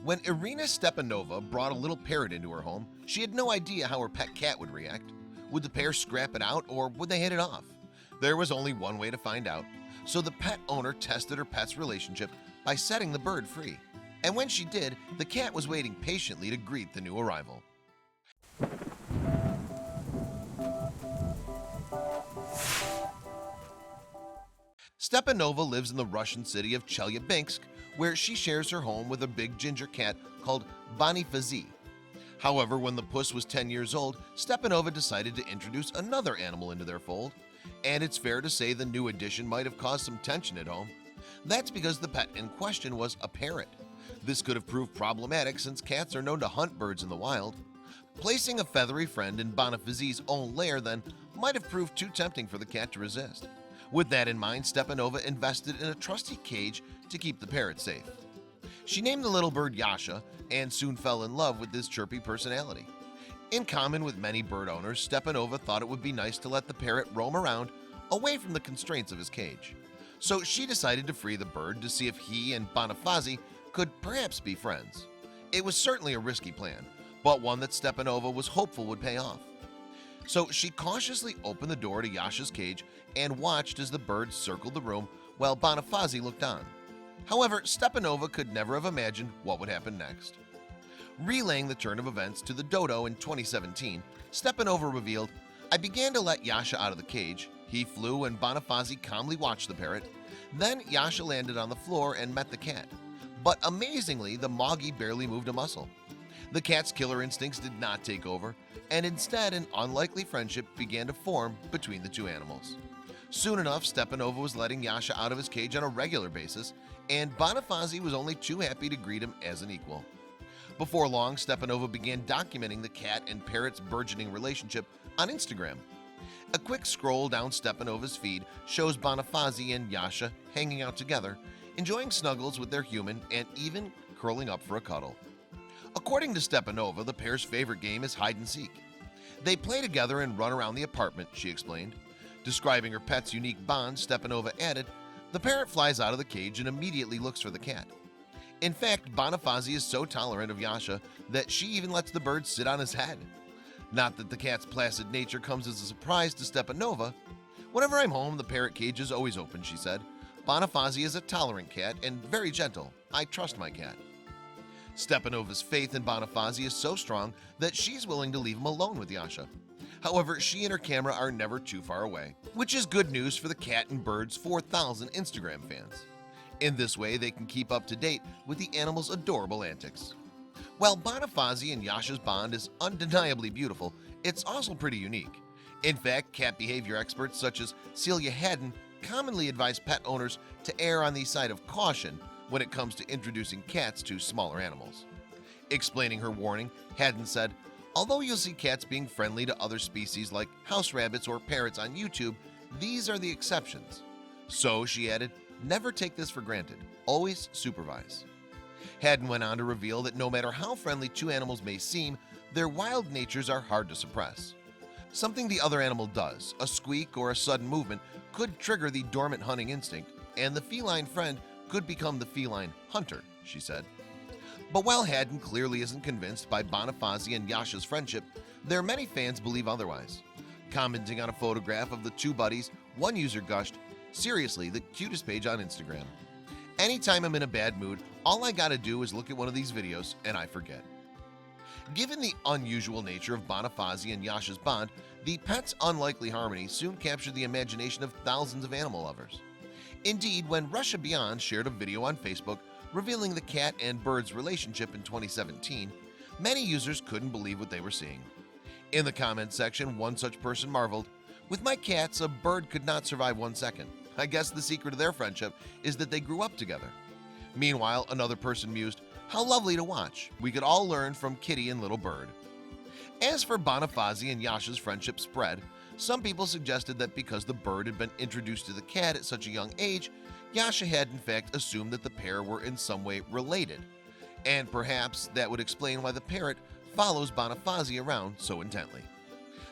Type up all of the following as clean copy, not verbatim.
When Irina Stepanova brought a little parrot into her home, she had no idea how her pet cat would react. Would the pair scrap it out or would they hit it off? There was only one way to find out, so the pet owner tested her pet's relationship by setting the bird free. And when she did, the cat was waiting patiently to greet the new arrival. Stepanova lives in the Russian city of Chelyabinsk, where she shares her home with a big ginger cat called Bonifazii. However, when the puss was 10 years old, Stepanova decided to introduce another animal into their fold, and it's fair to say the new addition might have caused some tension at home. That's because the pet in question was a parrot. This could have proved problematic since cats are known to hunt birds in the wild. Placing a feathery friend in Bonifazii's own lair then might have proved too tempting for the cat to resist. With that in mind, Stepanova invested in a trusty cage to keep the parrot safe. She named the little bird Yasha and soon fell in love with his chirpy personality. In common with many bird owners, Stepanova thought it would be nice to let the parrot roam around away from the constraints of his cage. So she decided to free the bird to see if he and Bonifazii could perhaps be friends. It was certainly a risky plan, but one that Stepanova was hopeful would pay off. So she cautiously opened the door to Yasha's cage and watched as the bird circled the room while Bonifazii looked on. However, Stepanova could never have imagined what would happen next. Relaying the turn of events to the dodo in 2017, Stepanova revealed, "I began to let Yasha out of the cage. He flew and Bonifazii calmly watched the parrot. Then Yasha landed on the floor and met the cat. But amazingly, the moggy barely moved a muscle. The cat's killer instincts did not take over, and instead an unlikely friendship began to form between the two animals. Soon enough, Stepanova was letting Yasha out of his cage on a regular basis, and Bonifazii was only too happy to greet him as an equal. Before long, Stepanova began documenting the cat and parrot's burgeoning relationship on Instagram. A quick scroll down Stepanova's feed shows Bonifazii and Yasha hanging out together, enjoying snuggles with their human and even curling up for a cuddle. According to Stepanova, the pair's favorite game is hide-and-seek. They play together and run around the apartment, she explained. Describing her pet's unique bond, Stepanova added, "The parrot flies out of the cage and immediately looks for the cat." In fact, Bonifazii is so tolerant of Yasha that she even lets the bird sit on his head. Not that the cat's placid nature comes as a surprise to Stepanova. "Whenever I'm home, the parrot cage is always open," she said. "Bonifazii is a tolerant cat and very gentle. I trust my cat." Stepanova's faith in Bonifazii is so strong that she's willing to leave him alone with Yasha. However, she and her camera are never too far away, which is good news for the cat and bird's 4,000 Instagram fans. In this way, they can keep up to date with the animal's adorable antics. While Bonifazii and Yasha's bond is undeniably beautiful, it's also pretty unique. In fact, cat behavior experts such as Celia Haddon commonly advise pet owners to err on the side of caution when it comes to introducing cats to smaller animals. Explaining her warning, Haddon said, "Although you'll see cats being friendly to other species like house rabbits or parrots on YouTube, these are the exceptions." So, she added, "Never take this for granted. Always supervise." Haddon went on to reveal that no matter how friendly two animals may seem, their wild natures are hard to suppress. Something the other animal does, a squeak or a sudden movement, could trigger the dormant hunting instinct, and the feline friend could become the feline hunter, she said. But while Haddon clearly isn't convinced by Bonifazii and Yasha's friendship, there are many fans believe otherwise. Commenting on a photograph of the two buddies, one user gushed, "Seriously, the cutest page on Instagram. Anytime I'm in a bad mood, all I gotta do is look at one of these videos and I forget." Given the unusual nature of Bonifazii and Yasha's bond, the pet's unlikely harmony soon captured the imagination of thousands of animal lovers. Indeed, when Russia Beyond shared a video on Facebook revealing the cat and bird's relationship in 2017, many users couldn't believe what they were seeing. In the comment section, one such person marveled, "With my cats, a bird could not survive 1 second. I guess the secret of their friendship is that they grew up together." Meanwhile, another person mused, "How lovely to watch. We could all learn from Kitty and Little Bird." As for Bonifazii and Yasha's friendship spread, some people suggested that because the bird had been introduced to the cat at such a young age, Yasha had in fact assumed that the pair were in some way related. And perhaps that would explain why the parrot follows Bonifazii around so intently.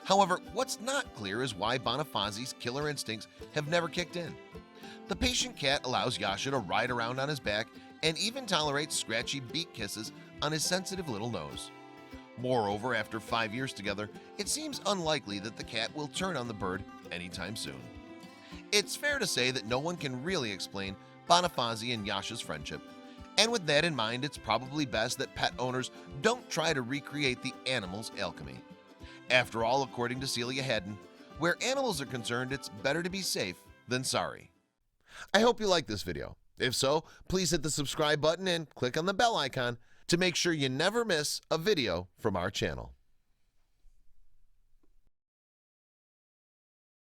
However, what's not clear is why Bonifazii's killer instincts have never kicked in. The patient cat allows Yasha to ride around on his back and even tolerates scratchy beak kisses on his sensitive little nose. Moreover, after 5 years together, it seems unlikely that the cat will turn on the bird anytime soon. It's fair to say that no one can really explain Bonifazii and Yasha's friendship, and with that in mind, it's probably best that pet owners don't try to recreate the animal's alchemy. After all, according to Celia Haddon, where animals are concerned, it's better to be safe than sorry. I hope you like this video. If so, please hit the subscribe button and click on the bell icon to make sure you never miss a video from our channel.